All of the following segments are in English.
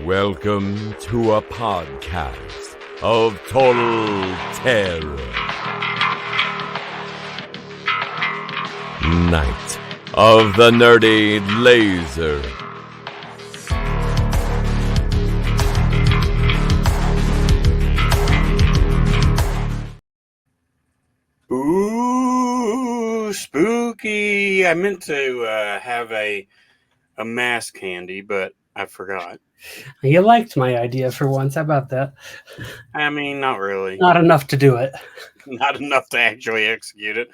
Welcome to a podcast of total terror. Night of the Nerdy Laser. Ooh, spooky. I meant to have a mask handy, but I forgot. You liked my idea for once. How about that? I mean, not really. Not enough to do it. Not enough to actually execute it.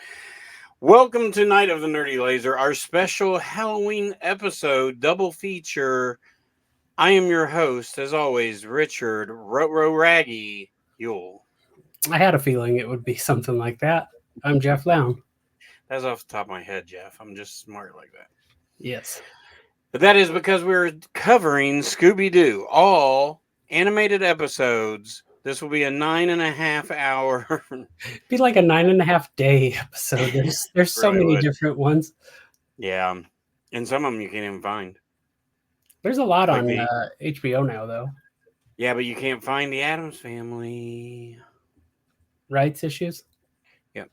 Welcome to Night of the Nerdy Laser, our special Halloween episode, double feature. I am your host, as always, Richard Raggy Yule. I had a feeling it would be something like that. I'm Jeff Lown. That's off the top of my head, Jeff. I'm just smart like that. Yes. But that is because we're covering Scooby-Doo, all animated episodes. This will be a 9.5 hour. Be like a 9.5 day episode. There's so Really many would. different ones. Yeah. And some of them you can't even find. There's a lot Like on the- HBO now, though. Yeah, but you can't find the Addams Family. Rights issues? Yep.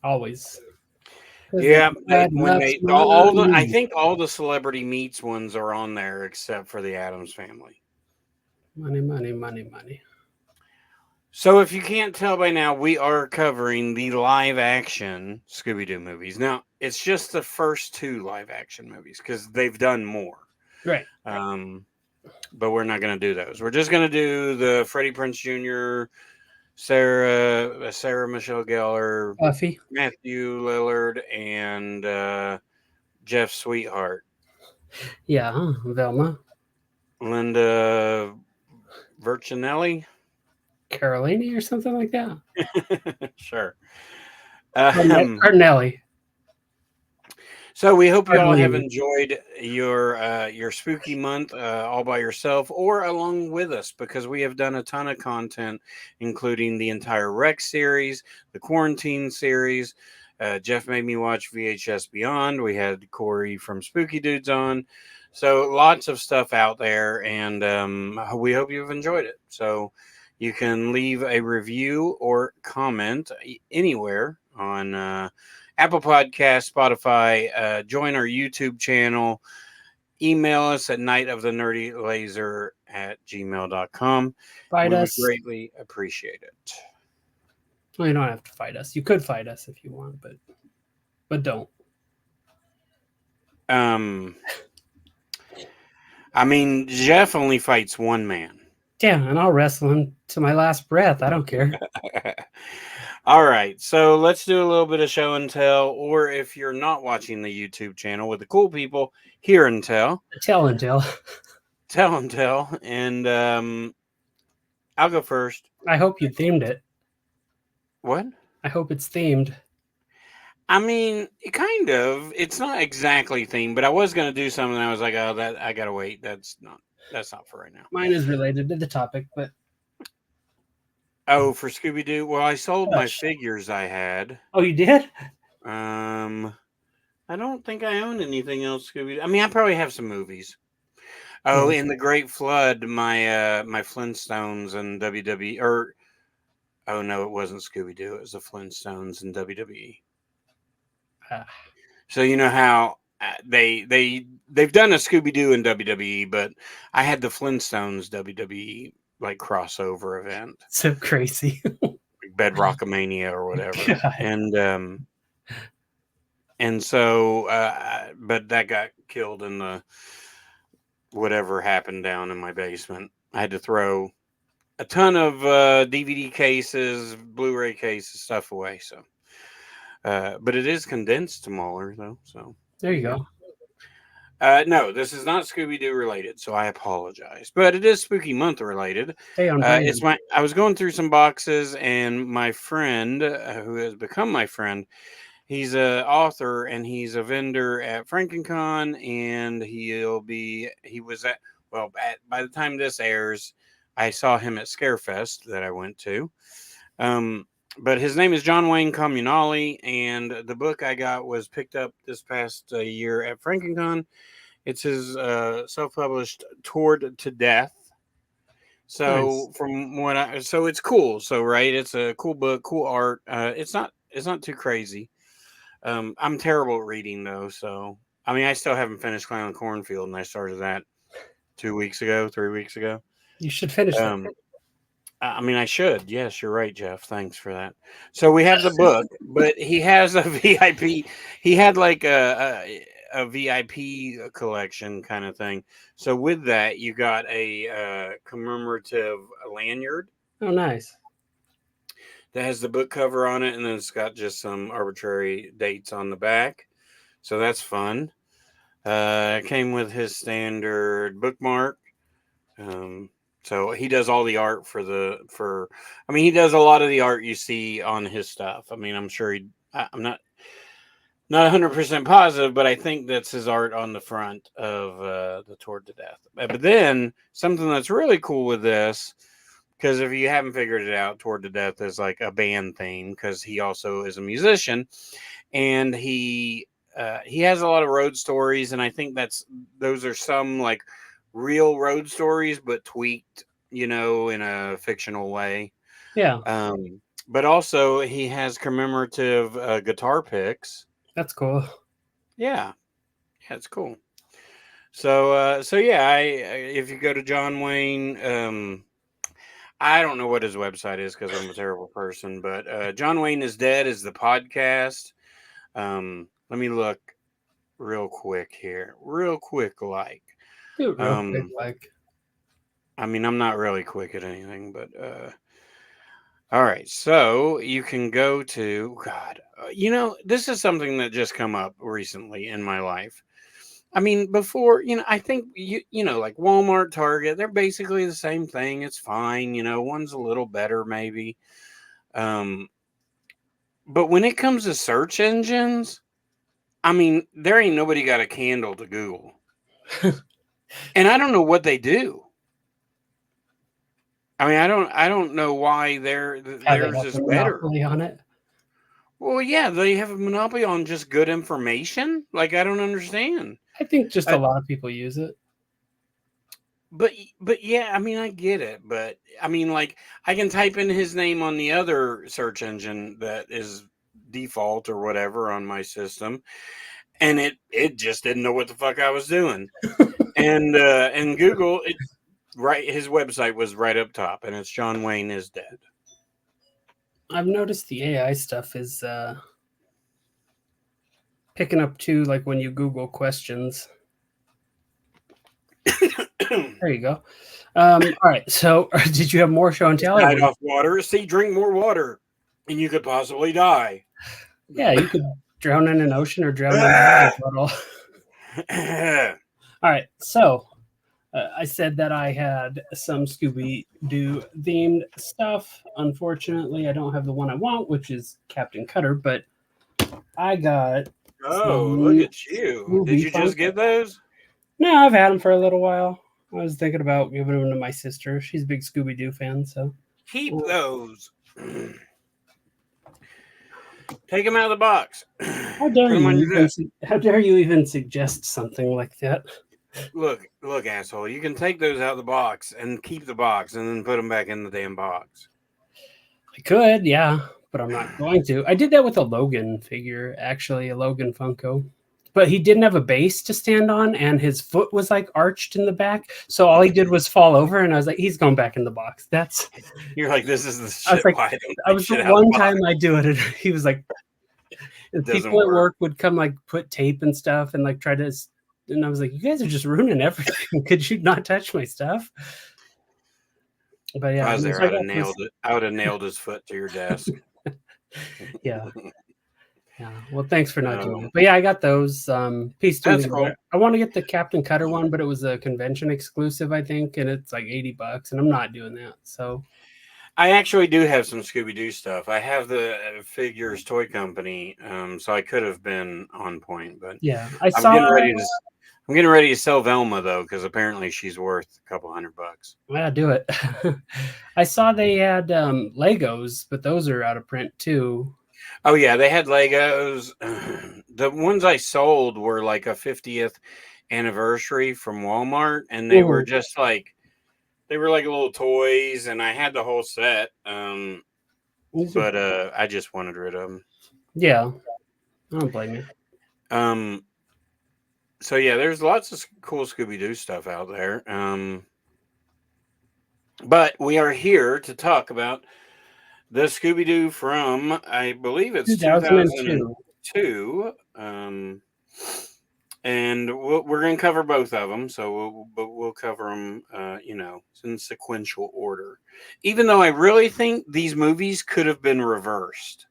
Always. Yeah, I think all the Celebrity Meets ones are on there except for the Addams Family. Money. So if you can't tell by now, we are covering the live-action Scooby-Doo movies. Now, it's just the first two live-action movies because they've done more. Right. But we're not going to do those. We're just going to do the Freddie Prinze Jr., Sarah Michelle Gellar, Buffy. Matthew Lillard, and Jeff Sweetheart. Yeah, Velma. Linda Vercinelli. Carolini or something like that. Sure. Cardinelli. So we hope you all have enjoyed your spooky month all by yourself or along with us, because we have done a ton of content, including the entire Rex series, the Quarantine series. Jeff made me watch VHS Beyond. We had Corey from Spooky Dudes on. So lots of stuff out there, and we hope you've enjoyed it. So you can leave a review or comment anywhere on Apple Podcasts, Spotify, join our YouTube channel, email us at nightofthenerdylaser@gmail.com. Fight us. We would greatly appreciate it. Well, you don't have to fight us. You could fight us if you want, but don't. I mean, Jeff only fights one man. Yeah, and I'll wrestle him to my last breath. I don't care. All right, so let's do a little bit of show and tell, or if you're not watching the YouTube channel with the cool people, hear and tell. Tell and tell. Tell and tell, and I'll go first. I hope you themed it. What? I hope it's themed. I mean, kind of. It's not exactly themed, but I was going to do something. I was like, oh, that I gotta wait. That's not for right now. Mine is related to the topic, but oh, for Scooby-Doo. Well, I sold my figures I had. Oh, you did? I don't think I own anything else Scooby-Doo. I mean, I probably have some movies. Oh, in the Great Flood, my my Flintstones and WWE, or oh no, it wasn't Scooby-Doo. It was the Flintstones and WWE. So you know how they've done a Scooby-Doo and WWE, but I had the Flintstones WWE like crossover event. So crazy. Bedrockamania or whatever. And so but that got killed in the whatever happened down in my basement. I had to throw a ton of DVD cases, Blu-ray cases, stuff away. So but it is condensed smaller though. So there you go. No, this is not Scooby-Doo related, so I apologize. But it is Spooky Month related. I was going through some boxes, and my friend, who has become my friend, he's an author and he's a vendor at FrankenCon, and by the time this airs, I saw him at Scarefest that I went to. But his name is John Wayne Comunale, and the book I got was picked up this past year at FrankenCon. It's his self-published Toward to Death, So from what so it's cool. So right, it's a cool book, cool art. It's not too crazy. I'm terrible at reading though, so I mean I still haven't finished Clown and Cornfield, and I started that 2 weeks ago, 3 weeks ago. You should finish that. I mean, I should. Yes, you're right, Jeff. Thanks for that. So we have the book, but he has a VIP. He had like a VIP collection kind of thing. So with that, you got a commemorative lanyard Oh, nice. that has the book cover on it, and then it's got just some arbitrary dates on the back. So that's fun. It came with his standard bookmark. So he does all the art I mean, he does a lot of the art you see on his stuff. I mean, I'm sure I'm not 100% positive, but I think that's his art on the front of the Toward to Death. But then something that's really cool with this, because if you haven't figured it out, Toward to Death is like a band theme because he also is a musician, and he has a lot of road stories, and I think those are some like real road stories, but tweaked, in a fictional way. Yeah. But also he has commemorative guitar picks. That's cool. Yeah, it's cool. So yeah, if you go to John Wayne, I don't know what his website is because I'm a terrible person, but John Wayne is Dead is the podcast. Let me look real quick here, Dude, real quick, like. I mean, I'm not really quick at anything, but all right. So you can go to God. This is something that just come up recently in my life. I mean, before, I think like Walmart, Target, they're basically the same thing. It's fine. One's a little better maybe. But when it comes to search engines, I mean, there ain't nobody got a candle to Google. And I don't know what they do. I mean, I don't know why theirs is better on it. Well, yeah, they have a monopoly on just good information. Like, I don't understand. I think just a lot of people use it. But yeah, I mean, I get it. But I mean, like, I can type in his name on the other search engine that is default or whatever on my system, and it just didn't know what the fuck I was doing. And Google, his website was right up top, and it's John Wayne is Dead. I've noticed the AI stuff is picking up too, like when you Google questions. There you go. All right. So, did you have more show and tell? Died off water. See, drink more water, and you could possibly die. Yeah, you could drown in an ocean or drown in a bottle. All right. So, I said that I had some Scooby-Doo themed stuff. Unfortunately, I don't have the one I want, which is Captain Cutter, but I got. Oh, look at you. Scooby Did you just get those? No, I've had them for a little while. I was thinking about giving them to my sister. She's a big Scooby-Doo fan, so. Keep those. Take them out of the box. How dare you even suggest something like that? Look, asshole. You can take those out of the box and keep the box and then put them back in the damn box. I could, yeah, but I'm not going to. I did that with a Logan figure, actually, a Logan Funko. But he didn't have a base to stand on, and his foot was like arched in the back. So all he did was fall over, and I was like, he's going back in the box. You're like, this is the shit. I was the one time I do it, and he was like, people at work would come like put tape and stuff and like try to, and I was like, you guys are just ruining everything. Could you not touch my stuff? But yeah, I was there. I would have nailed his foot to your desk. Yeah. Yeah. Well, thanks for not doing it. But yeah, I got those. Peace to me. Cool. I want to get the Captain Cutter one, but it was a convention exclusive, I think, and it's like $80, and I'm not doing that. So I actually do have some Scooby-Doo stuff. I have the Figures Toy Company, so I could have been on point, but yeah, I'm getting ready to sell Velma though, because apparently she's worth a couple $100. Yeah, do it. I saw they had Legos, but those are out of print too. Oh yeah, they had Legos. The ones I sold were like a 50th anniversary from Walmart, and they were just like They were like little toys, and I had the whole set. But I just wanted rid of them. Yeah, I don't blame you. So yeah, there's lots of cool Scooby-Doo stuff out there. But we are here to talk about the Scooby-Doo from, I believe it's 2002. 2002. And we're going to cover both of them. So we'll cover them, in sequential order. Even though I really think these movies could have been reversed.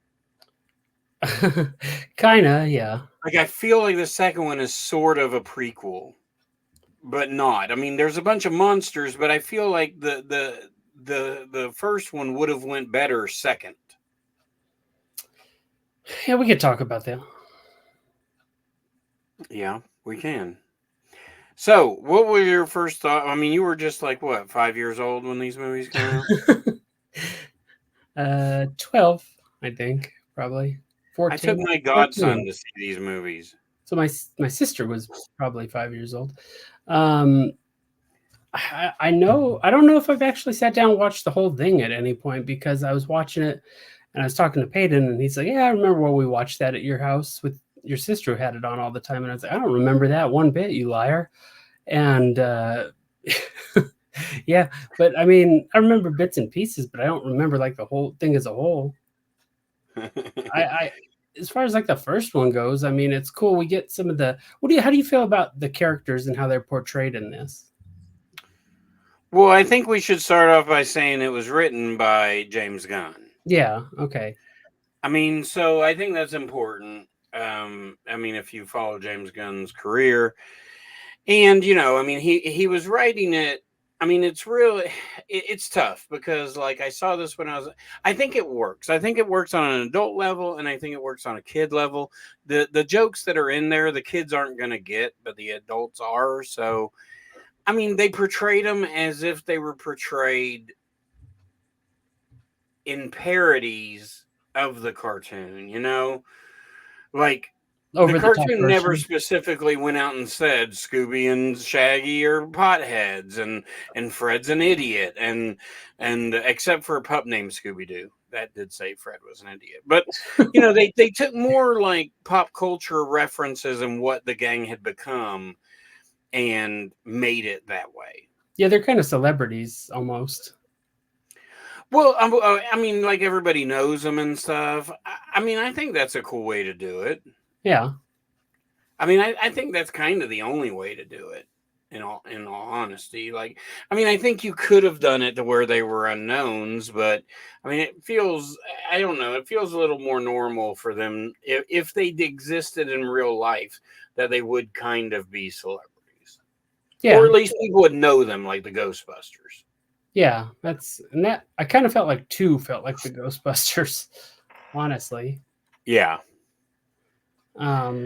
Kinda, yeah. Like, I feel like the second one is sort of a prequel, but not. I mean, there's a bunch of monsters, but I feel like the first one would have went better second. Yeah, we could talk about that. Yeah, we can. So, what were your first thoughts? I mean, you were just like, what, 5 years old when these movies came out? 12, I think, probably. 14. I took my godson to see these movies. So my sister was probably 5 years old. I know, I don't know if I've actually sat down and watched the whole thing at any point, because I was watching it and I was talking to Peyton, and he's like, yeah, I remember when we watched that at your house with your sister who had it on all the time. And I was like, I don't remember that one bit, you liar. And yeah, but I mean, I remember bits and pieces, but I don't remember like the whole thing as a whole. I as far as like the first one goes, I mean, it's cool. We get some of the, how do you feel about the characters and how they're portrayed in this? Well, I think we should start off by saying it was written by James Gunn. Yeah. Okay. I mean, so I think that's important. I mean, if you follow James Gunn's career, and I mean, he was writing it. I mean, it's tough because, like, I saw this when I think it works. I think it works on an adult level, and I think it works on a kid level. The jokes that are in there, the kids aren't going to get, but the adults are. So, I mean, they portrayed them as if they were portrayed in parodies of the cartoon, like the cartoon never specifically went out and said Scooby and Shaggy are potheads and Fred's an idiot and except for a pup named Scooby-Doo that did say Fred was an idiot, but they took more like pop culture references and what the gang had become and made it that way. Yeah, they're kind of celebrities almost. Well, I mean, like, everybody knows them and stuff. I mean, I think that's a cool way to do it. Yeah. I mean, I think that's kind of the only way to do it, in all honesty. Like, I mean, I think you could have done it to where they were unknowns, but I mean, I don't know, it feels a little more normal for them if they existed in real life, that they would kind of be celebrities. Yeah. Or at least people would know them, like the Ghostbusters. Yeah, I kind of felt like 2 felt like the Ghostbusters, honestly. Yeah. Yeah,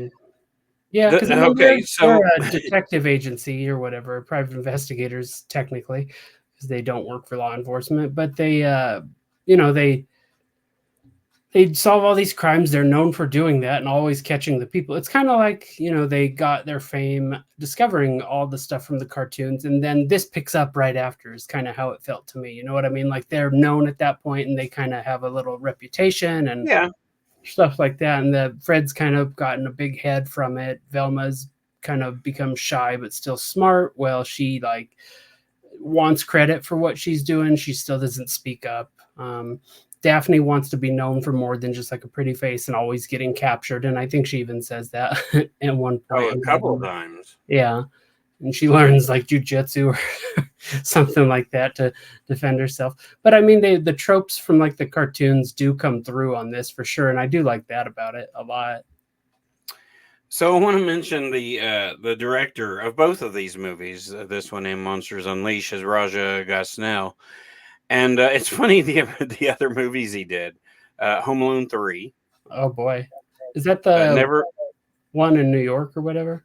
because they're a detective agency or whatever, private investigators technically, because they don't work for law enforcement, but they, they solve all these crimes. They're known for doing that and always catching the people. It's kind of like, they got their fame discovering all the stuff from the cartoons, and then this picks up right after is kind of how it felt to me. You know what I mean? Like, they're known at that point and they kind of have a little reputation and stuff like that. And the Fred's kind of gotten a big head from it. Velma's kind of become shy but still smart. Well, she like wants credit for what she's doing. She still doesn't speak up. Daphne wants to be known for more than just like a pretty face and always getting captured. And I think she even says that at one point. A couple of times. Yeah. And she learns like jujitsu or something like that to defend herself. But I mean, the tropes from like the cartoons do come through on this for sure. And I do like that about it a lot. So I want to mention the director of both of these movies. This one named Monsters Unleashed is Raja Gosnell. And it's funny, the other movies he did. Home Alone 3. Oh, boy. Is that the one in New York or whatever?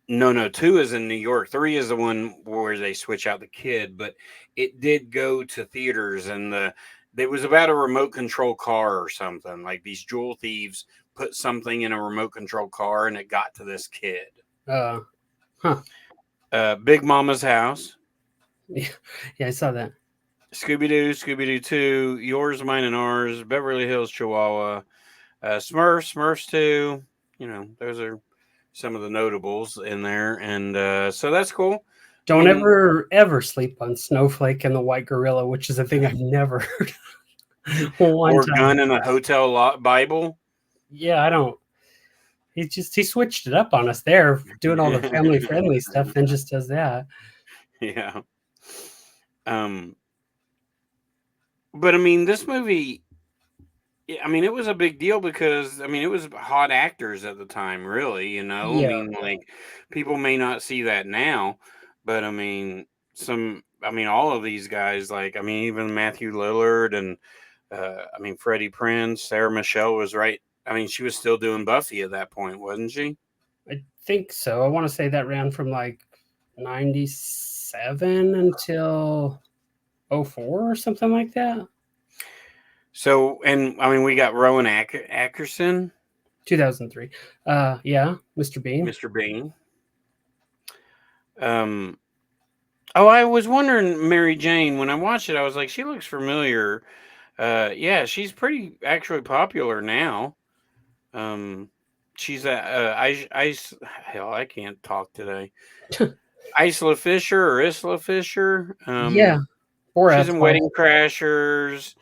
No. 2 is in New York. 3 is the one where they switch out the kid. But it did go to theaters. And it was about a remote control car or something. Like, these jewel thieves put something in a remote control car, and it got to this kid. Big Mama's House. Yeah, I saw that. Scooby Doo, Scooby Doo 2, Yours, Mine, and Ours, Beverly Hills, Chihuahua, Smurfs, Smurfs 2. Those are some of the notables in there, and so that's cool. Don't ever sleep on Snowflake and the White Gorilla, which is a thing I've never heard one or time. Gun in a Hotel Bible. Yeah, I don't. He switched it up on us there, doing all the family friendly stuff, then just does that. Yeah. But I mean, this movie, I mean, it was a big deal because I mean, it was hot actors at the time, really. Yeah. I mean, like people may not see that now, but I mean, all of these guys, like I mean, even Matthew Lillard and I mean, Freddie Prinze, Sarah Michelle was right. I mean, she was still doing Buffy at that point, wasn't she? I think so. I want to say that ran from like 97 until 04 or something like that. So, and I mean, we got Rowan Atkinson, 2003. Yeah, Mr. Bean. Mr. Bean. Oh, I was wondering, Mary Jane. When I watched it, I was like, she looks familiar. Yeah, she's pretty actually popular now. She's Ice. Hell, I can't talk today. Isla Fisher or Isla Fisher. Yeah, she's in Wedding Crashers,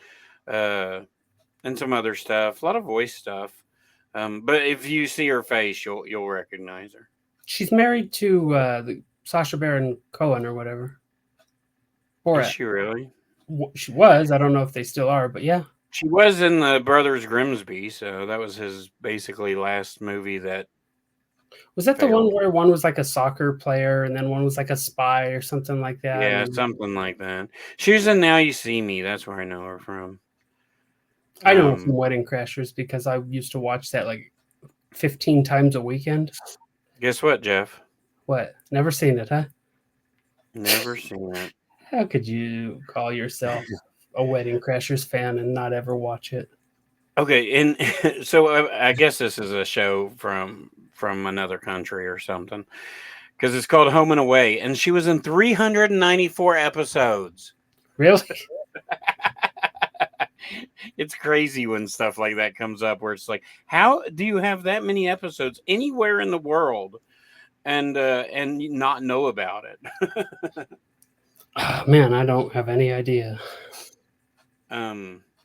and some other stuff. A lot of voice stuff. But if you see her face, you'll recognize her. She's married to the Sacha Baron Cohen or whatever. Is she really? She was. I don't know if they still are, but yeah. She was in the Brothers Grimsby, so that was his basically last movie. That was that failed. The one where one was like a soccer player and then one was like a spy or something like that. Yeah, something like that. She was in Now You See Me. That's where I know her from. I know her from Wedding Crashers because I used to watch that like 15 times a weekend. Guess what, Jeff? What? Never seen it, huh? Never seen it. How could you call yourself a Wedding Crashers fan and not ever watch it? Okay, and so I guess this is a show from another country or something, because it's called Home and Away, and she was in 394 episodes. Really? It's crazy when stuff like that comes up, where it's like, how do you have that many episodes anywhere in the world, and not know about it? Oh, man, I don't have any idea.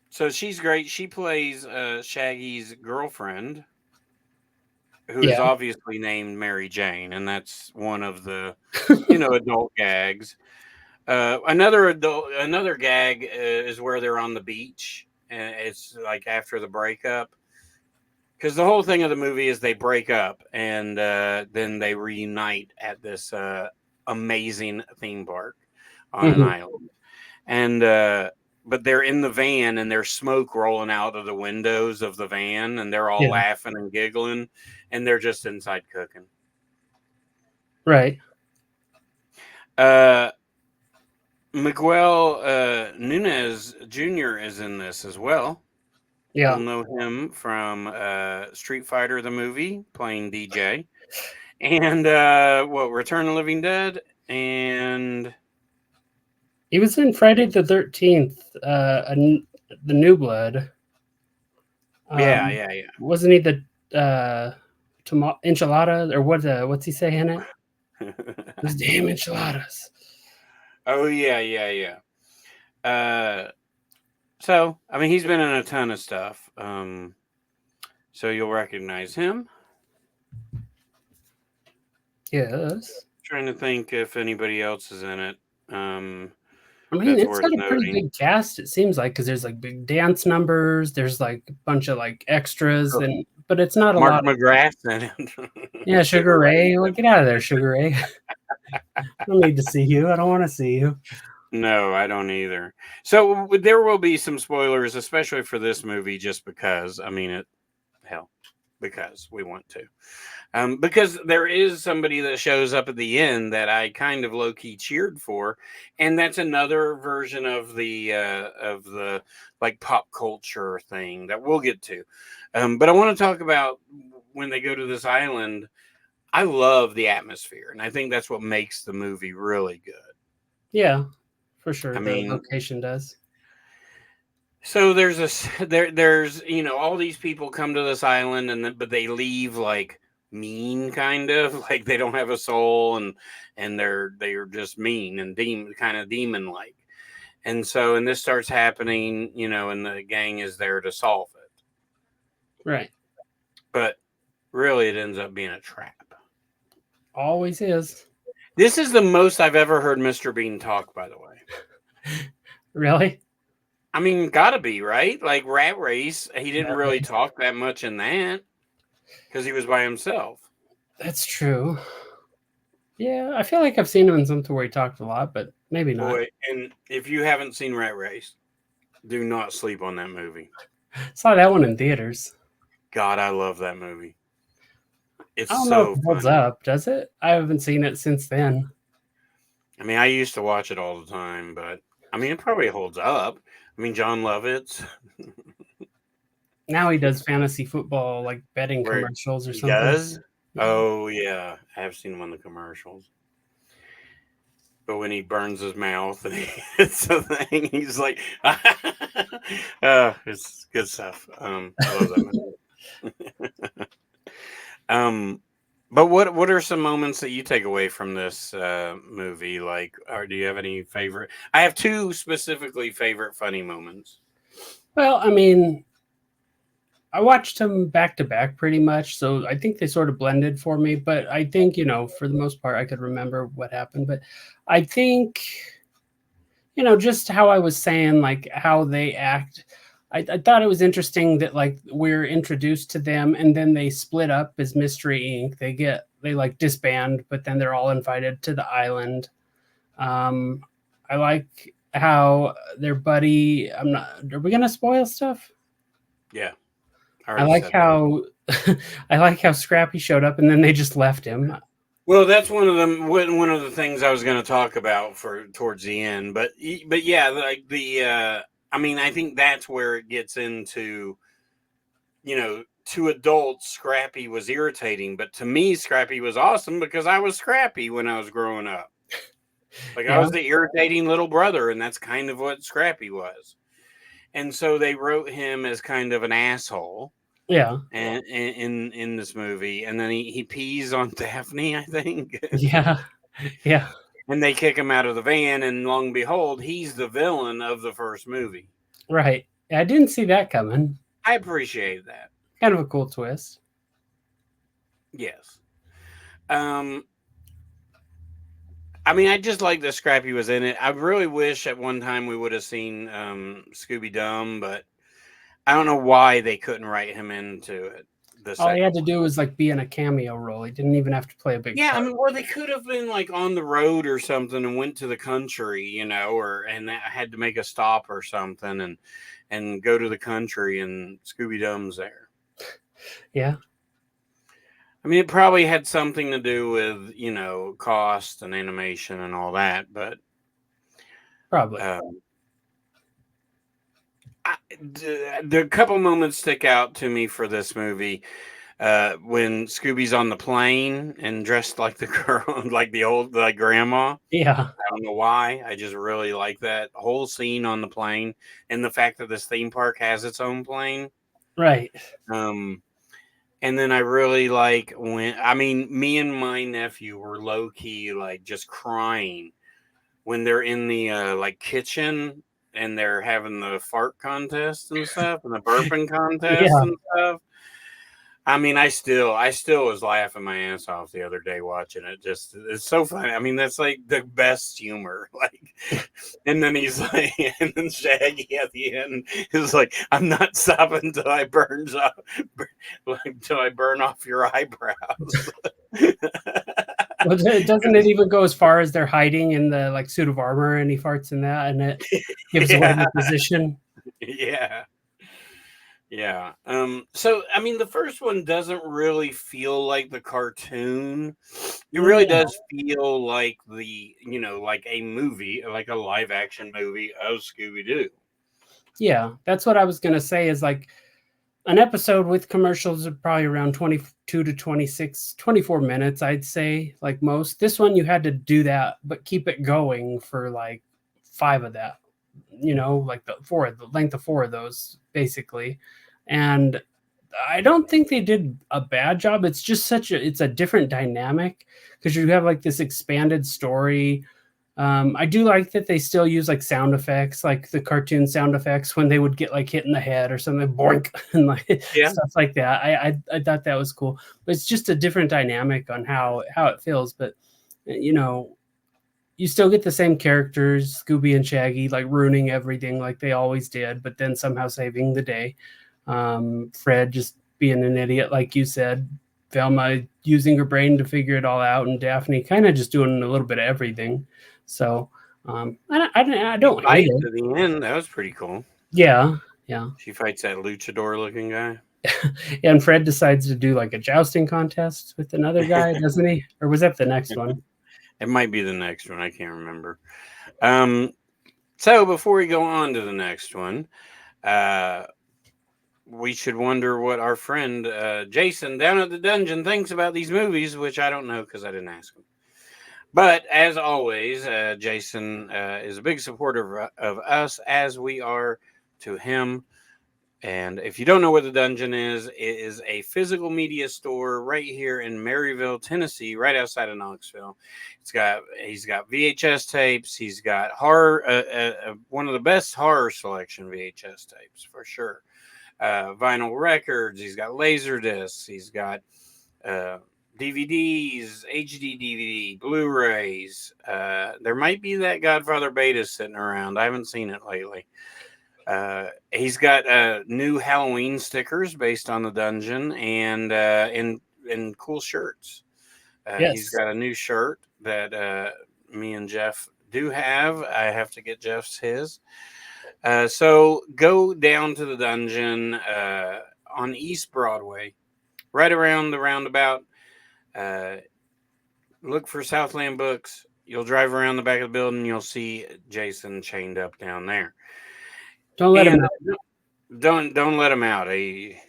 So she's great. She plays Shaggy's girlfriend, who is obviously named Mary Jane, and that's one of the adult gags. Another gag is where they're on the beach, and it's like after the breakup, because the whole thing of the movie is they break up and then they reunite at this amazing theme park on an island, and but they're in the van and there's smoke rolling out of the windows of the van, and they're all laughing and giggling, and they're just inside cooking. Right. Miguel Nunez Jr. is in this as well. Yeah. You'll know him from Street Fighter, the movie, playing DJ. And Return of the Living Dead? And he was in Friday the 13th, the New Blood. Yeah. Wasn't he the enchilada, or what's he say in it? Those damn enchiladas. Oh, yeah. So, I mean, he's been in a ton of stuff. So you'll recognize him. Yes. Trying to think if anybody else is in it. I mean, it's got a pretty big cast, it seems like, because there's like big dance numbers. There's like a bunch of like extras, but it's not a lot. Mark McGrath's in it. Yeah, Sugar Ray. Well, get out of there, Sugar Ray. I don't need to see you. I don't want to see you. No, I don't either. So there will be some spoilers, especially for this movie, just because. I mean, because we want to. Because there is somebody that shows up at the end that I kind of low-key cheered for, and that's another version of the like pop culture thing that we'll get to. But I want to talk about when they go to this island. I love the atmosphere, and I think that's what makes the movie really good. Yeah, for sure. I The mean, location does. so there's all these people come to this island, but they leave like mean, kind of like they don't have a soul, and they're just mean and demon like. And so, and this starts happening, and the gang is there to solve it. Right. But really, it ends up being a trap. Always is. This is the most I've ever heard Mr. Bean talk, by the way. Really? I mean, gotta be, right? Like Rat Race, he didn't really talk that much in that because he was by himself. That's true. Yeah, I feel like I've seen him in something where he talked a lot, but maybe not. Boy, and if you haven't seen Rat Race, do not sleep on that movie. Saw that one in theaters. God, I love that movie. It's I don't know so if it holds funny. up, does it? I haven't seen it since then. I mean, I used to watch it all the time, but I mean, it probably holds up. I mean, John Lovitz. Now he does fantasy football, like betting Where commercials or he something. does? Oh, yeah. I have seen him on the commercials. But when he burns his mouth and he hits the thing, he's like, it's good stuff. I love that movie. But what are some moments that you take away from this movie? Like, or do you have any favorite? I have two specifically favorite funny moments. Well, I mean, I watched them back to back pretty much, so I think they sort of blended for me. But I think, for the most part, I could remember what happened. But I think, just how I was saying, like how they act. I thought it was interesting that like we're introduced to them and then they split up as Mystery Inc. They like disband, but then they're all invited to the island. I like how their buddy. Are we gonna spoil stuff? Yeah. I like how I like how Scrappy showed up and then they just left him. Well, that's one of the things I was going to talk about for towards the end. But yeah, like I mean, I think that's where it gets into, to adults, Scrappy was irritating, but to me, Scrappy was awesome because I was Scrappy when I was growing up. Like I was the irritating little brother, and that's kind of what Scrappy was. And so they wrote him as kind of an asshole. Yeah. And in this movie, and then he pees on Daphne, I think. Yeah. Yeah. And they kick him out of the van, and lo and behold, he's the villain of the first movie. Right. I didn't see that coming. I appreciate that. Kind of a cool twist. Yes. I mean, I just like that Scrappy was in it. I really wish at one time we would have seen Scooby Dum, but I don't know why they couldn't write him into it. All he had to do was like be in a cameo role. He didn't even have to play a big part. I mean, or they could have been like on the road or something and went to the country, and had to make a stop or something and go to the country, and Scooby Dum's there. Yeah. I mean, it probably had something to do with, cost and animation and all that, but probably. The couple moments stick out to me for this movie. When Scooby's on the plane and dressed like the girl, like the old grandma. Yeah. I don't know why. I just really like that whole scene on the plane and the fact that this theme park has its own plane. Right. And then I really like me and my nephew were low key, like just crying when they're in the kitchen and they're having the fart contest and stuff and the burping contest and stuff. I mean, I still was laughing my ass off the other day watching it. Just, it's so funny. I mean, that's like the best humor. Like, and then he's like, and then Shaggy at the end is like, "I'm not stopping until I burn off your eyebrows." Well, doesn't it even go as far as they're hiding in the suit of armor and he farts in that and it gives away the position? Yeah. Yeah. So I mean, the first one doesn't really feel like the cartoon. It really does feel like like a movie, like a live action movie of Scooby-Doo. Yeah, that's what I was gonna say is like an episode with commercials are probably around 22 to 26, 24 minutes, I'd say, like most. This one you had to do that, but keep it going for like 5 of that, like the length of 4 of those basically. And I don't think they did a bad job. It's just it's a different dynamic because you have like this expanded story. I do like that they still use like sound effects, like the cartoon sound effects when they would get like hit in the head or something, boink, and like stuff like that. I thought that was cool. But it's just a different dynamic on how it feels. But you still get the same characters, Scooby and Shaggy, like ruining everything like they always did, but then somehow saving the day. Fred just being an idiot, like you said. Velma using her brain to figure it all out, and Daphne kind of just doing a little bit of everything. So I don't hate it. To the end, that was pretty cool. Yeah. She fights that luchador-looking guy. And Fred decides to do like a jousting contest with another guy, doesn't he? Or was that the next one? It might be the next one. I can't remember. So before we go on to the next one, we should wonder what our friend Jason down at the dungeon thinks about these movies, which I don't know because I didn't ask him. But as always, Jason is a big supporter of us, as we are to him. And if you don't know what the dungeon is, it is a physical media store right here in Maryville, Tennessee, right outside of Knoxville. He's got VHS tapes. He's got horror, one of the best horror selection VHS tapes for sure. Vinyl records. He's got laser discs. He's got DVDs, HD DVD, Blu-rays. There might be that Godfather beta sitting around. I haven't seen it lately. He's got new Halloween stickers based on the dungeon and in cool shirts. Yes. He's got a new shirt that me and Jeff do have. I have to get Jeff's his. So go down to the dungeon on East Broadway, right around the roundabout. Look for Southland Books. You'll drive around the back of the building. You'll see Jason chained up down there. Don't let him out. Don't let him out. We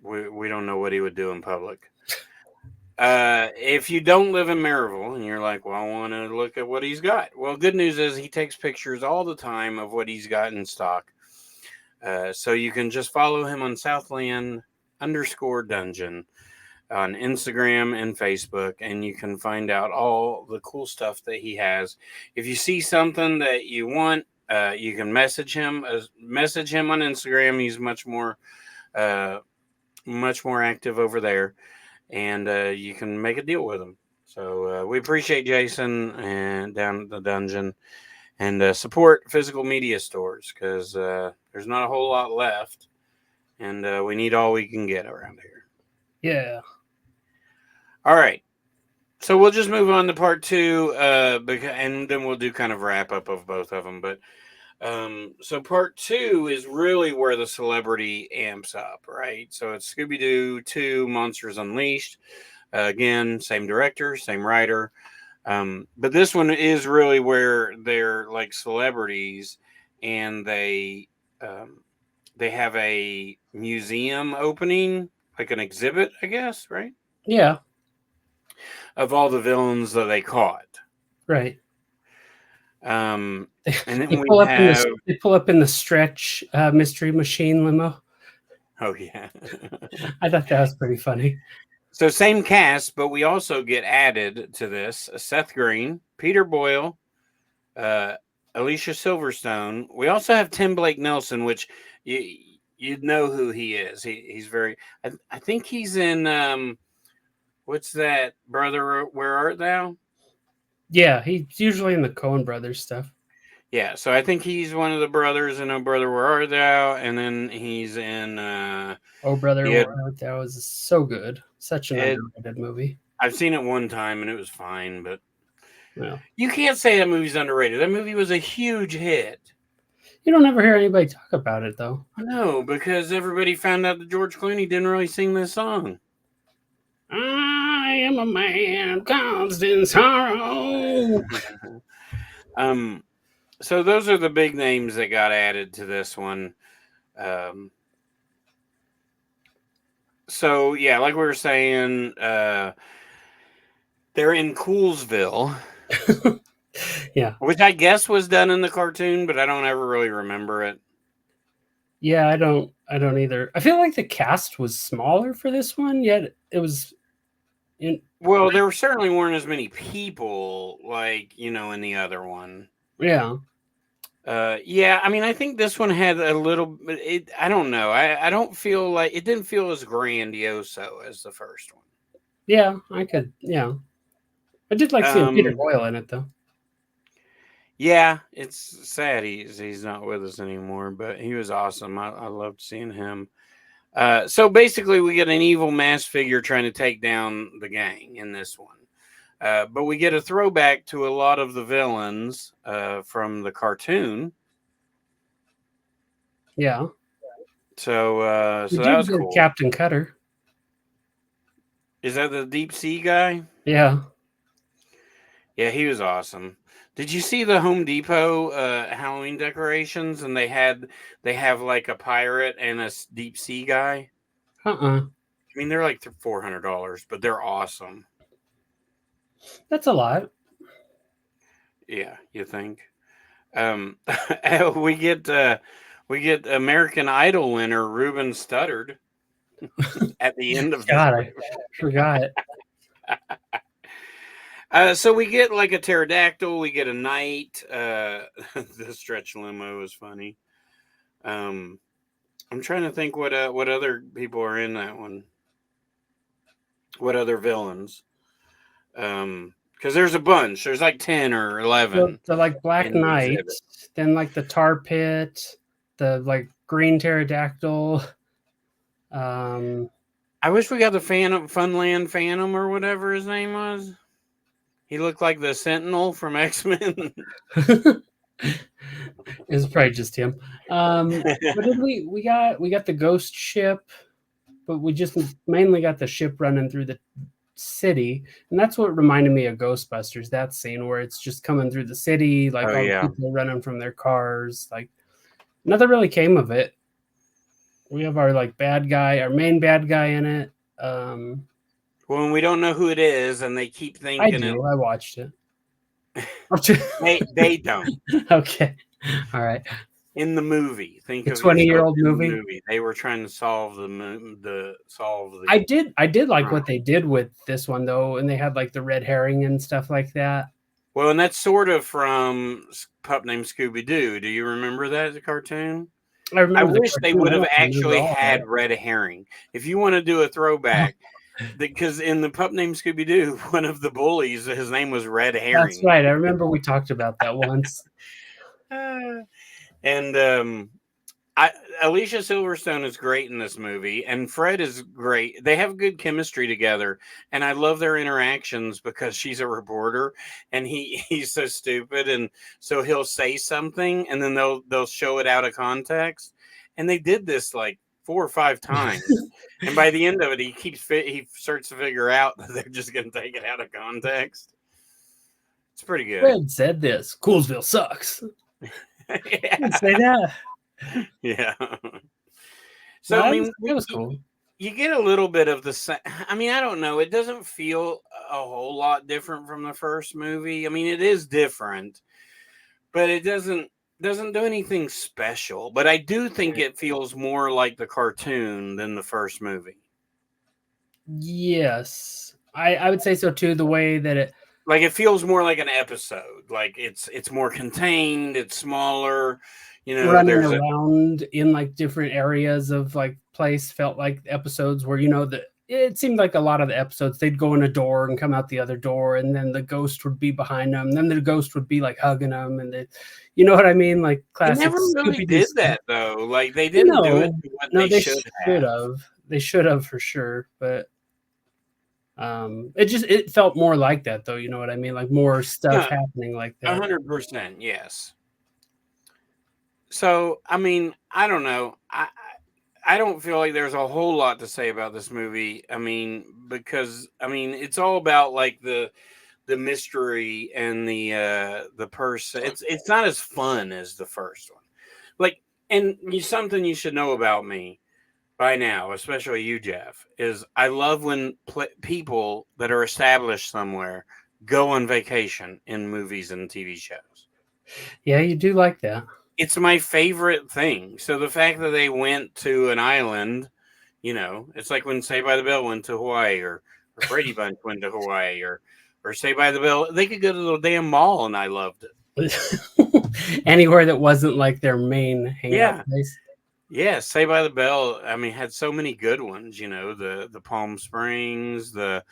don't know what he would do in public. If you don't live in Maryville and you're like, well, I want to look at what he's got. Well, good news is he takes pictures all the time of what he's got in stock. So you can just follow him on Southland_Dungeon on Instagram and Facebook, and you can find out all the cool stuff that he has. If you see something that you want, you can message him on Instagram. He's much more active over there, and you can make a deal with him. So we appreciate Jason and down at the dungeon, and support physical media stores because there's not a whole lot left, and we need all we can get around here. Yeah. All right. So we'll just move on to part 2, and then we'll do kind of wrap up of both of them. But so part 2 is really where the celebrity amps up, right? So it's Scooby-Doo 2, Monsters Unleashed. Again, same director, same writer. But this one is really where they're like celebrities, and they have a museum opening, like an exhibit, I guess, right? Yeah. Of all the villains that they caught. Right. And then they pull up in the Stretch Mystery Machine limo. Oh, yeah. I thought that was pretty funny. So same cast, but we also get added to this Seth Green, Peter Boyle, Alicia Silverstone. We also have Tim Blake Nelson, which you'd know who he is. He's very. I think he's in. What's that, Brother? Where Art Thou? Yeah, he's usually in the Coen Brothers stuff. Yeah, so I think he's one of the brothers in Oh Brother, Where Art Thou? And then he's in Oh Brother, Where Art Thou is so good. Such an underrated movie. I've seen it one time and it was fine, but you can't say that movie's underrated. That movie was a huge hit. You don't ever hear anybody talk about it, though. No, because everybody found out that George Clooney didn't really sing this song. I am a man, constant sorrow. So those are the big names that got added to this one. So yeah, like we were saying, they're in Coolsville, Yeah. Which I guess was done in the cartoon, but I don't ever really remember it. Yeah, I don't either. I feel like the cast was smaller for this one, yet it was Well, there certainly weren't as many people like, in the other one. yeah. Yeah, I mean, I think this one had a little. I don't know. I don't feel like it didn't feel as grandiose as the first one. Yeah, I could. Yeah, I did like seeing Peter Boyle in it though. Yeah, it's sad he's not with us anymore, but he was awesome. I loved seeing him. So basically, we get an evil masked figure trying to take down the gang in this one. But we get a throwback to a lot of the villains from the cartoon. Yeah. So We that did was get cool. Captain Cutter. Is that the deep sea guy? Yeah. Yeah, he was awesome. Did you see the Home Depot Halloween decorations? And they have like a pirate and a deep sea guy. I mean, they're like $400, but they're awesome. That's a lot. Yeah, you think? We get American Idol winner Ruben Studdard at the end of God, I forgot. So we get like a pterodactyl, we get a knight. The stretch limo is funny. I'm trying to think what other people are in that one. What other villains? Because there's a bunch. There's like 10 or 11. So like Black Knight, then like the Tar Pit, the like green pterodactyl. I wish we got the Funland Phantom or whatever his name was. He looked like the Sentinel from X-Men. It's probably just him. What did we got the ghost ship, but we just mainly got the ship running through the city, and that's what reminded me of Ghostbusters, that scene where it's just coming through the city, like all the people running from their cars. Like nothing really came of it. We have our like main bad guy in it. Well, we don't know who it is, and they keep thinking I watched it. they don't. Okay. All right. In the movie, think the of 20-year-old movie. They were trying to solve I did like what they did with this one though, and they had like the red herring and stuff like that. Well, and that's sort of from Pup Named Scooby Doo. Do you remember that as a cartoon? I wish they would have actually had red herring. If you want to do a throwback, because in the Pup Named Scooby Doo, one of the bullies, his name was Red Herring. That's right. I remember we talked about that once. And Alicia Silverstone is great in this movie, and Fred is great. They have good chemistry together, and I love their interactions because she's a reporter, and he's so stupid, and so he'll say something, and then they'll show it out of context, and they did this like 4 or 5 times, and by the end of it, he starts to figure out that they're just going to take it out of context. It's pretty good. Fred said this. Coolsville sucks. Yeah. Didn't say that. Yeah. So I mean, it was cool. You get a little bit of the same. I mean, I don't know. It doesn't feel a whole lot different from the first movie. I mean, it is different, but it doesn't do anything special. But I do think it feels more like the cartoon than the first movie. Yes, I would say so too. The way that it feels more like an episode. Like it's more contained. It's smaller. Running around in like different areas of like place felt like episodes where it seemed like a lot of the episodes they'd go in a door and come out the other door, and then the ghost would be behind them, and then the ghost would be like hugging them, and you know what I mean, like classic. They never really did that though. Like they didn't do it. They should have. They should have for sure, but it felt more like that though. You know what I mean? Like more stuff happening like that. 100%, yes. So, I mean, I don't know. I don't feel like there's a whole lot to say about this movie. I mean, because it's all about like the mystery and the person. It's not as fun as the first one. Like, and something you should know about me by now, especially you, Jeff, is I love when people that are established somewhere go on vacation in movies and TV shows. Yeah, you do like that. It's my favorite thing. So the fact that they went to an island, it's like when Saved by the Bell went to Hawaii, or Brady Bunch went to Hawaii, or Saved by the Bell. They could go to the damn mall, and I loved it. Anywhere that wasn't like their main hangout place. Yeah, Saved by the Bell. I mean, had so many good ones. The Palm Springs, the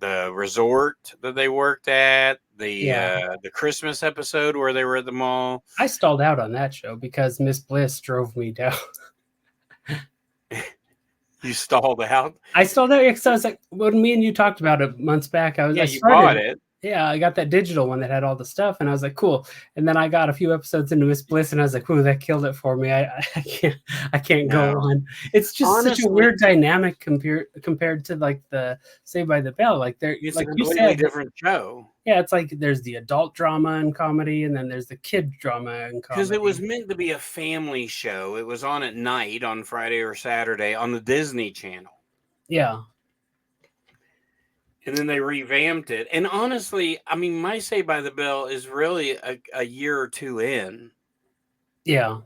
resort that they worked at, the Christmas episode where they were at the mall. I stalled out on that show because Miss Bliss drove me down. You stalled out? I stalled out because I was like, when me and you talked about it months back, you bought it. Yeah, I got that digital one that had all the stuff, and I was like, cool. And then I got a few episodes into Miss Bliss, and I was like, ooh, that killed it for me. I can't go on. It's just such a weird dynamic compared to like the Saved by the Bell. Like it's like a completely different show. Yeah, it's like there's the adult drama and comedy, and then there's the kid drama and comedy. Because it was meant to be a family show. It was on at night on Friday or Saturday on the Disney Channel. Yeah. And then they revamped it. And honestly, I mean, my Saved by the Bell is really a year or two in. Yeah.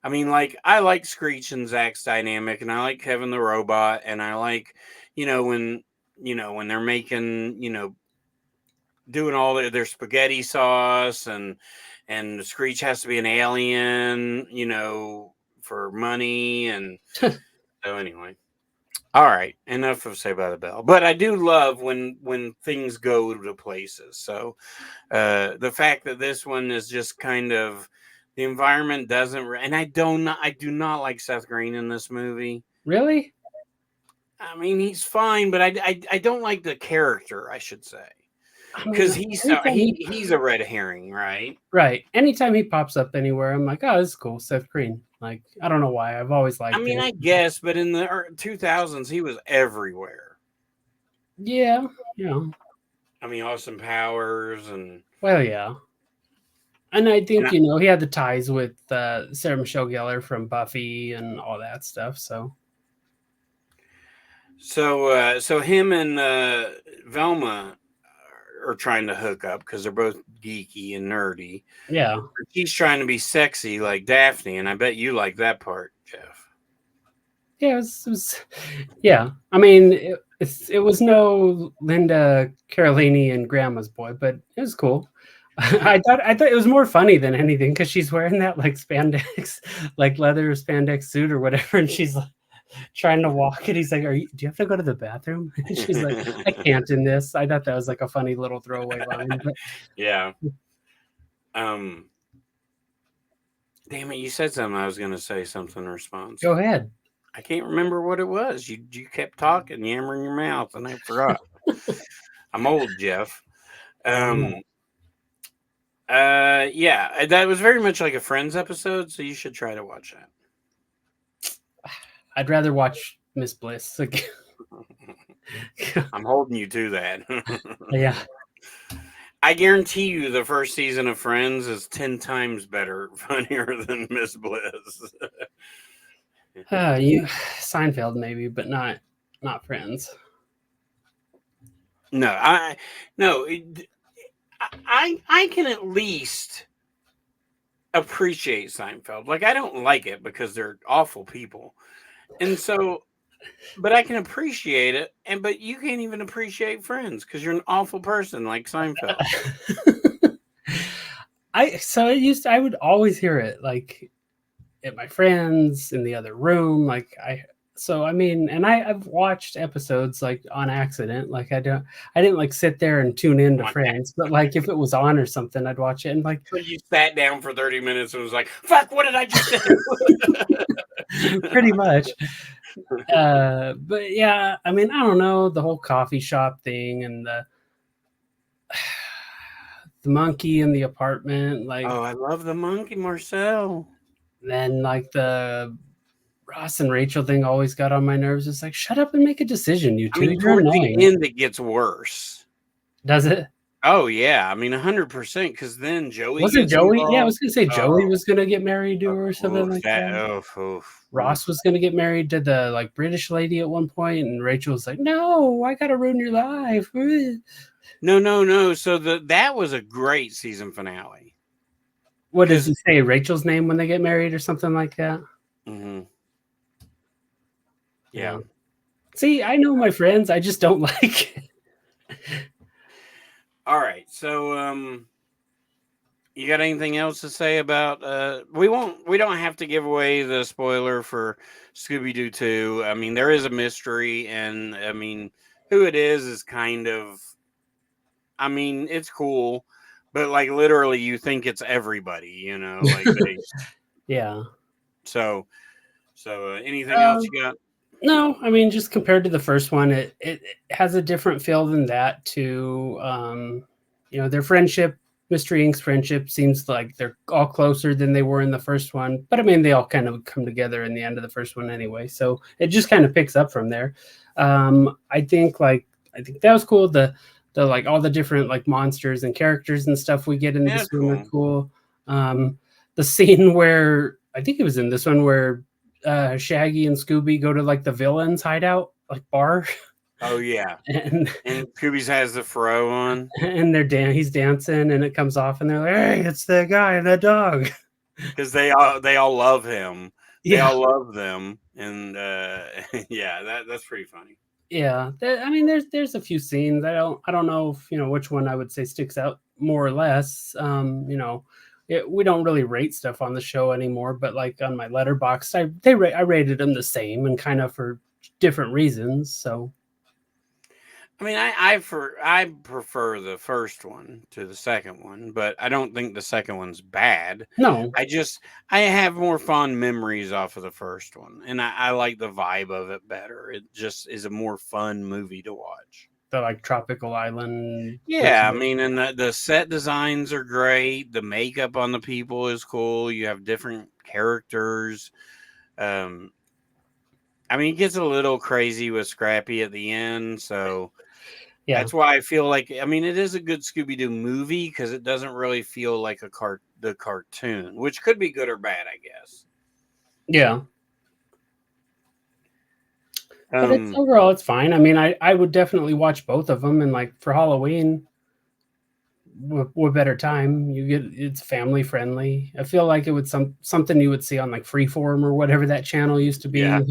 I mean, like, I like Screech and Zach's dynamic, and I like Kevin the Robot, and I like, when they're making, doing all their spaghetti sauce, and Screech has to be an alien, for money. And so anyway. All right, enough of Saved by the Bell. But I do love when things go to places. So the fact that this one is just kind of, the environment doesn't, and I do not like Seth Green in this movie. Really? I mean, he's fine, but I don't like the character, I should say, because he's a red herring, right? Right. Anytime he pops up anywhere, I'm like, oh, this is cool, Seth Green. Like, I don't know why. I've always liked him. I mean, I guess, but in the 2000s, he was everywhere. Yeah. I mean, Austin Powers and... Well, yeah. And I think, he had the ties with Sarah Michelle Gellar from Buffy and all that stuff, so... So him and Velma are trying to hook up because they're both geeky and nerdy. Yeah. He's trying to be sexy like Daphne, and I bet you like that part, Jeff. Yeah, it was yeah. I mean, it was no Linda Carolini and Grandma's Boy, but it was cool. I thought it was more funny than anything because she's wearing that like spandex, like leather spandex suit or whatever, and she's like trying to walk, and he's like, do you have to go to the bathroom? And she's like, I can't in this. I thought that was like a funny little throwaway line. But... Yeah. Damn it, you said something. I was going to say something in response. Go ahead. I can't remember what it was. You kept talking, yammering your mouth, and I forgot. I'm old, Jeff. Yeah, that was very much like a Friends episode, so you should try to watch that. I'd rather watch Miss Bliss. I'm holding you to that. Yeah. I guarantee you the first season of Friends is 10 times better, funnier than Miss Bliss. Seinfeld maybe, but not Friends. No, I can at least appreciate Seinfeld. Like, I don't like it because they're awful people. And so, but I can appreciate it, but you can't even appreciate Friends because you're an awful person like Seinfeld. I would always hear it like at my friends in the other room. Like I've watched episodes like on accident. Like I didn't like sit there and tune in to Friends, but like if it was on or something, I'd watch it. And like, so you sat down for 30 minutes and was like, fuck, what did I just say? Pretty much. But yeah, I mean, I don't know, the whole coffee shop thing and the monkey in the apartment. Like, oh, I love the monkey, Marcel. Then like the Ross and Rachel thing always got on my nerves. It's like, shut up and make a decision, you two. I mean, toward the end, it gets worse. Does it? Oh yeah, I mean 100%. Because then Joey wasn't Joey. Involved. Yeah, I was gonna say Joey was gonna get married to her or something like that. Ross was gonna get married to the like British lady at one point, and Rachel was like, "No, I gotta ruin your life." No. So that was a great season finale. What does he say? Rachel's name when they get married or something like that? Mm-hmm. Yeah. See, I know my friends. I just don't like it. All right. So, you got anything else to say about? We don't have to give away the spoiler for Scooby Doo 2. I mean, there is a mystery, and I mean, who it is kind of. I mean, it's cool, but like literally, you think it's everybody. Like they. Yeah. So, anything else you got? No, I mean, just compared to the first one, it has a different feel than that. Their friendship, Mystery Inc.'s friendship, seems like they're all closer than they were in the first one. But I mean, they all kind of come together in the end of the first one anyway. So it just kind of picks up from there. I think that was cool. The like all the different like monsters and characters and stuff we get in this one are cool. The scene where I think it was in this one where Shaggy and Scooby go to like the villain's hideout, like bar. Oh yeah, and Scooby's has the fro on, and he's dancing, and it comes off, and they're like, "Hey, it's the guy and the dog," because they all love him. They Yeah. all love them, and yeah, that's pretty funny. Yeah, I mean, there's a few scenes. I don't know if which one I would say sticks out more or less. We don't really rate stuff on the show anymore, but like on my letterbox, I rated them the same and kind of for different reasons. So I mean, I prefer the first one to the second one, but I don't think the second one's bad. no, I have more fond memories off of the first one, and I like the vibe of it better. It just is a more fun movie to watch. the like tropical island. Yeah, I mean, and the set designs are great. The makeup on the people is cool. You have different characters. I mean, it gets a little crazy with Scrappy at the end, so Yeah, that's why I feel like, I mean, it is a good Scooby Doo movie because it doesn't really feel like the cartoon, which could be good or bad, I guess. yeah. But overall, it's fine. I mean, I would definitely watch both of them, and like for Halloween, what better time? It's family friendly. I feel like it would something you would see on like Freeform or whatever that channel used to be. Yeah.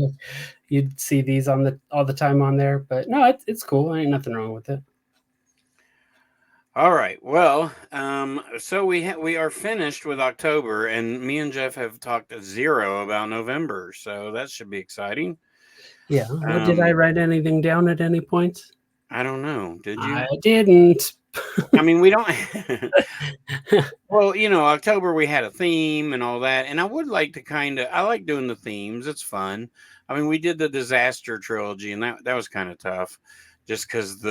You'd see these all the time on there. But no, it's cool. Ain't nothing wrong with it. All right. Well, so we are finished with October, and me and Jeff have talked zero about November, so that should be exciting. Yeah. Did I write anything down at any point? I don't know. Did you? I didn't. I mean, we don't. Well, October we had a theme and all that, and I would like to I like doing the themes. It's fun. I mean, we did the disaster trilogy, and that was kind of tough, just because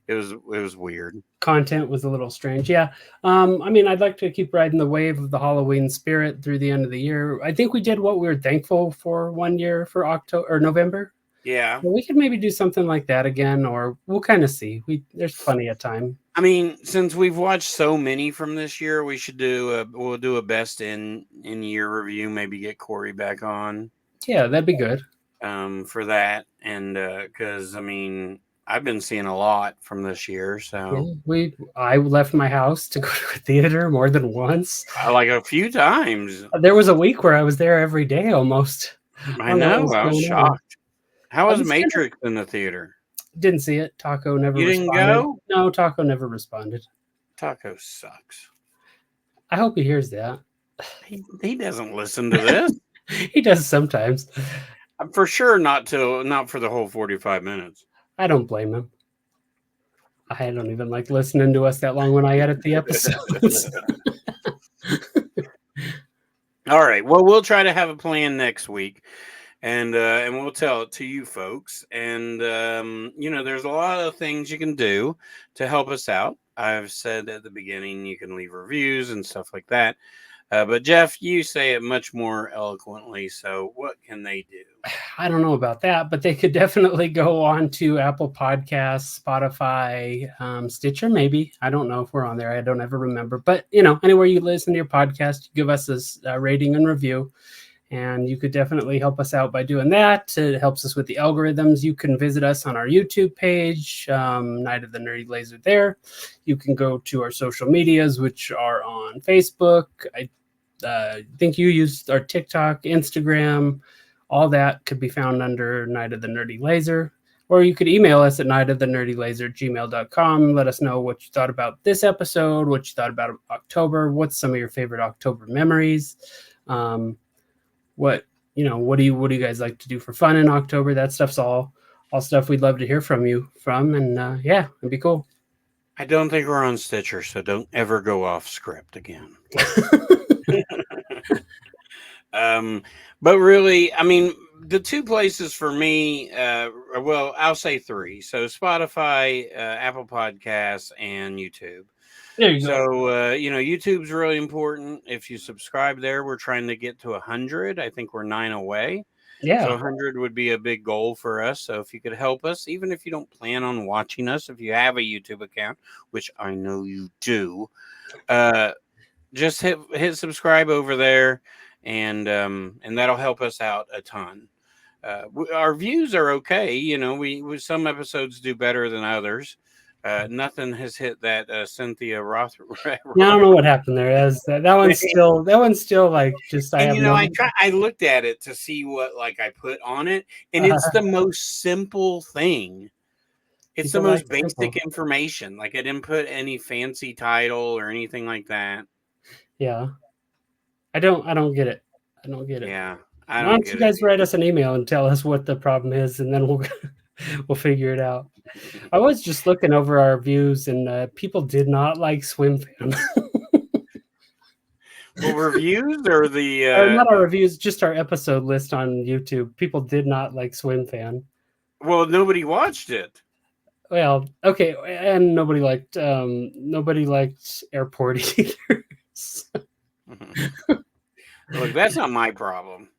it was weird. Content was a little strange. Yeah. I mean, I'd like to keep riding the wave of the Halloween spirit through the end of the year. I think we did what we were thankful for one year for October or November. Yeah. Well, we could maybe do something like that again, or we'll kind of see. There's plenty of time. I mean, since we've watched so many from this year, we should we'll do a best in year review. Maybe get Corey back on. Yeah, that'd be good. For that, and because I mean, I've been seeing a lot from this year, so I left my house to go to a theater more than once. Like a few times. There was a week where I was there every day almost. I know. I was shocked. How was Matrix in the theater? Didn't see it. Taco never responded. You didn't go? No, Taco never responded. Taco sucks. I hope he hears that. He doesn't listen to this. He does sometimes. For sure not for the whole 45 minutes. I don't blame him. I don't even like listening to us that long when I edit the episodes. All right. Well, we'll try to have a plan next week. And we'll tell it to you folks. And, there's a lot of things you can do to help us out. I've said at the beginning, you can leave reviews and stuff like that. But Jeff, you say it much more eloquently. So what can they do? I don't know about that, but they could definitely go on to Apple Podcasts, Spotify, Stitcher, maybe. I don't know if we're on there. I don't ever remember. But, anywhere you listen to your podcast, give us a rating and review. And you could definitely help us out by doing that. It helps us with the algorithms. You can visit us on our YouTube page, Night of the Nerdy Laser there. You can go to our social medias, which are on Facebook. I think you used our TikTok, Instagram. All that could be found under Night of the Nerdy Laser. Or you could email us at nightofthenerdylaser@gmail.com. Let us know what you thought about this episode, what you thought about October, what's some of your favorite October memories. What do you guys like to do for fun in October? That stuff's all stuff we'd love to hear from you and yeah, it'd be cool. I don't think we're on Stitcher, so don't ever go off script again. But really, I mean, the two places for me, well, I'll say three. So Spotify, Apple Podcasts, and YouTube. There you go. So, YouTube's really important. If you subscribe there, we're trying to get to 100. I think we're 9 away. Yeah. So 100 would be a big goal for us. So if you could help us, even if you don't plan on watching us, if you have a YouTube account, which I know you do, just hit subscribe over there, and that'll help us out a ton. Our views are okay. We some episodes do better than others. Nothing has hit that Cynthia Roth. I don't know what happened there. That one's still like just. I looked at it to see what I put on it, and it's the most simple thing. It's the most basic information. I didn't put any fancy title or anything like that. Yeah, I don't get it. I don't get it. Yeah, why don't you guys write us an email and tell us what the problem is, and then we'll figure it out. I was just looking over our views, and people did not like Swim Fan. Well, reviews or the not our reviews, just our episode list on YouTube. People did not like Swim Fan. Well, nobody watched it. Well, okay, and nobody liked Airport either. Look, that's not my problem.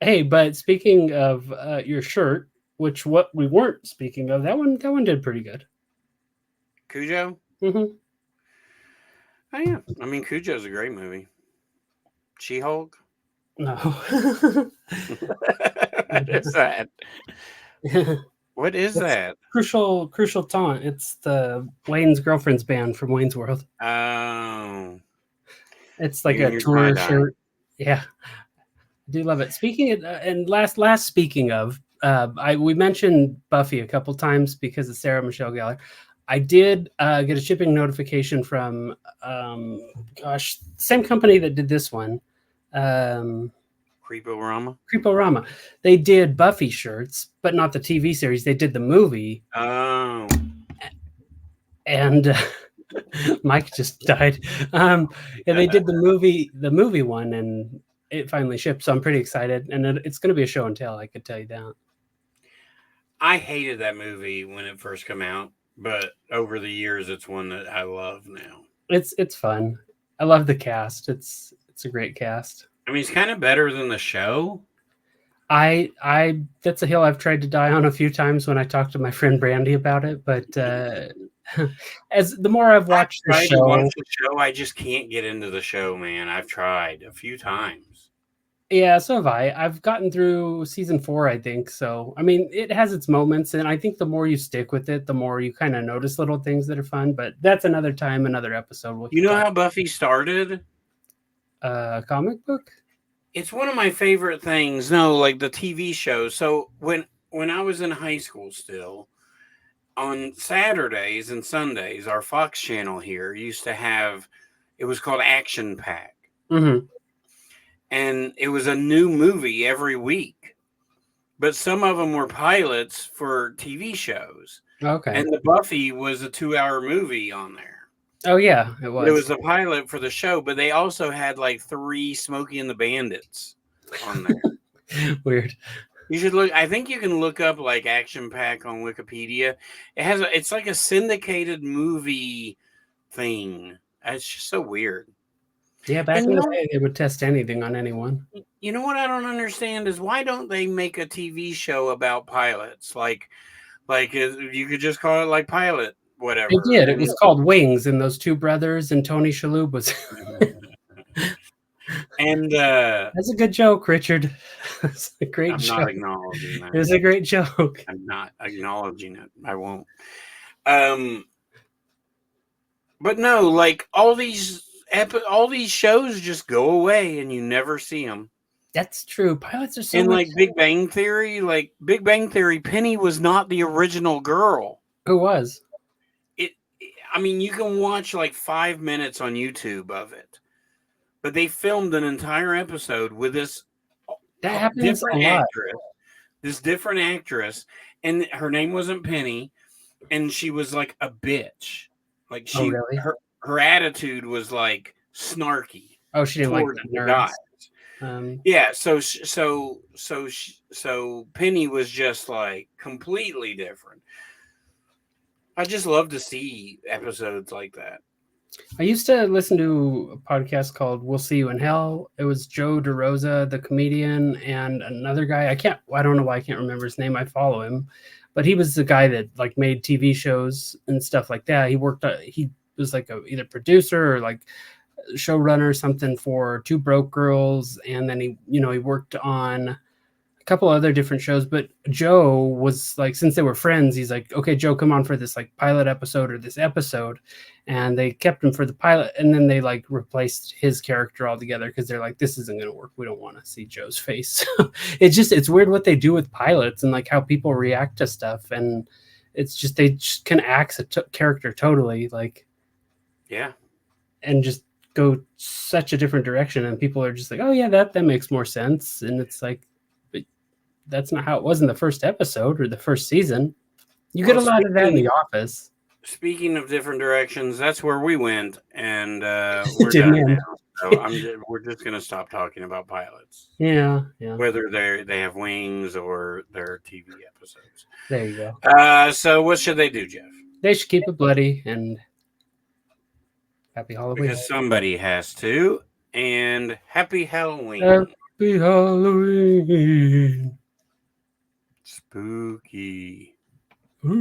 Hey, but speaking of your shirt, what we weren't speaking of, that one did pretty good. Cujo? Mm-hmm. Oh, yeah. I mean, Cujo's a great movie. She-Hulk? No. What is that? What is that? Crucial Taunt. It's the Wayne's Girlfriend's band from Wayne's World. Oh. It's like a tour shirt. Yeah. I do love it. Speaking of, and last speaking of, we mentioned Buffy a couple times because of Sarah Michelle Gellar. I did get a shipping notification from, same company that did this one. Creeporama. They did Buffy shirts, but not the TV series. They did the movie. Oh. And Mike just died. They did the movie one, and it finally shipped. So I'm pretty excited, and it's going to be a show and tell. I could tell you that. I hated that movie when it first came out, but over the years, it's one that I love now. It's fun. I love the cast. It's a great cast. I mean, it's kind of better than the show. I that's a hill I've tried to die on a few times when I talk to my friend Brandy about it. But as the more I've watched the show, I just can't get into the show, man. I've tried a few times. Yeah, so have I. I've gotten through season 4, I think. So, I mean, it has its moments, and I think the more you stick with it, the more you kind of notice little things that are fun. But that's another time, another episode. You know how Buffy started? Comic book? It's one of my favorite things. No, like the TV show. So when I was in high school still, on Saturdays and Sundays, our Fox channel here used to have, it was called Action Pack. Mm-hmm. And it was a new movie every week. But some of them were pilots for TV shows. Okay. And the Buffy was a 2-hour movie on there. Oh, yeah, it was. It was a pilot for the show, but they also had like 3 Smokey and the Bandits on there. Weird. You should look. I think you can look up like Action Pack on Wikipedia. It's like a syndicated movie thing. It's just so weird. Yeah, back in the day, they would test anything on anyone. You know what I don't understand is why don't they make a TV show about pilots? Like you could just call it like Pilot. Whatever. They did. It was called Wings, and those 2 brothers, and Tony Shalhoub was. And That's a good joke, Richard. That's a great I'm joke. not acknowledging that. It was a great joke. I'm not acknowledging it. I won't. But no, like all these shows just go away and you never see them. That's true. Pilots are so And much. like Big Bang Theory, Penny was not the original girl. Who was? I mean, you can watch like 5 minutes on YouTube of it, but they filmed an entire episode with this That happens a lot. actress. This different actress, and her name wasn't Penny, and she was like a bitch. Like really? her attitude was like snarky. Oh, she didn't like towards the nerds. guys. Yeah, so Penny was just like completely different. I just love to see episodes like that. I used to listen to a podcast called "We'll See You in Hell." It was Joe DeRosa, the comedian, and another guy. I don't know why I can't remember his name. I follow him, but he was the guy that like made TV shows and stuff like that. He was like either producer or like showrunner or something for Two Broke Girls, and then he worked on a couple other different shows. But Joe was like, since they were friends, he's like, okay, Joe, come on for this like pilot episode or this episode. And they kept him for the pilot, and then they like replaced his character altogether because they're like, this isn't going to work. We don't want to see Joe's face. It's weird what they do with pilots and like how people react to stuff. And it's just, they just can axe a character totally, like, yeah, and just go such a different direction. And people are just like, oh yeah, that makes more sense. And it's like, but that's not how it was in the first episode or the first season. You get a lot of that in The Office. Speaking of different directions, that's where we went, and we're done now. So we're just going to stop talking about pilots. Yeah. Whether they have wings or they're TV episodes. There you go. So what should they do, Jeff? They should keep it bloody and happy Halloween. Because somebody has to, and happy Halloween. Happy Halloween. Spooky.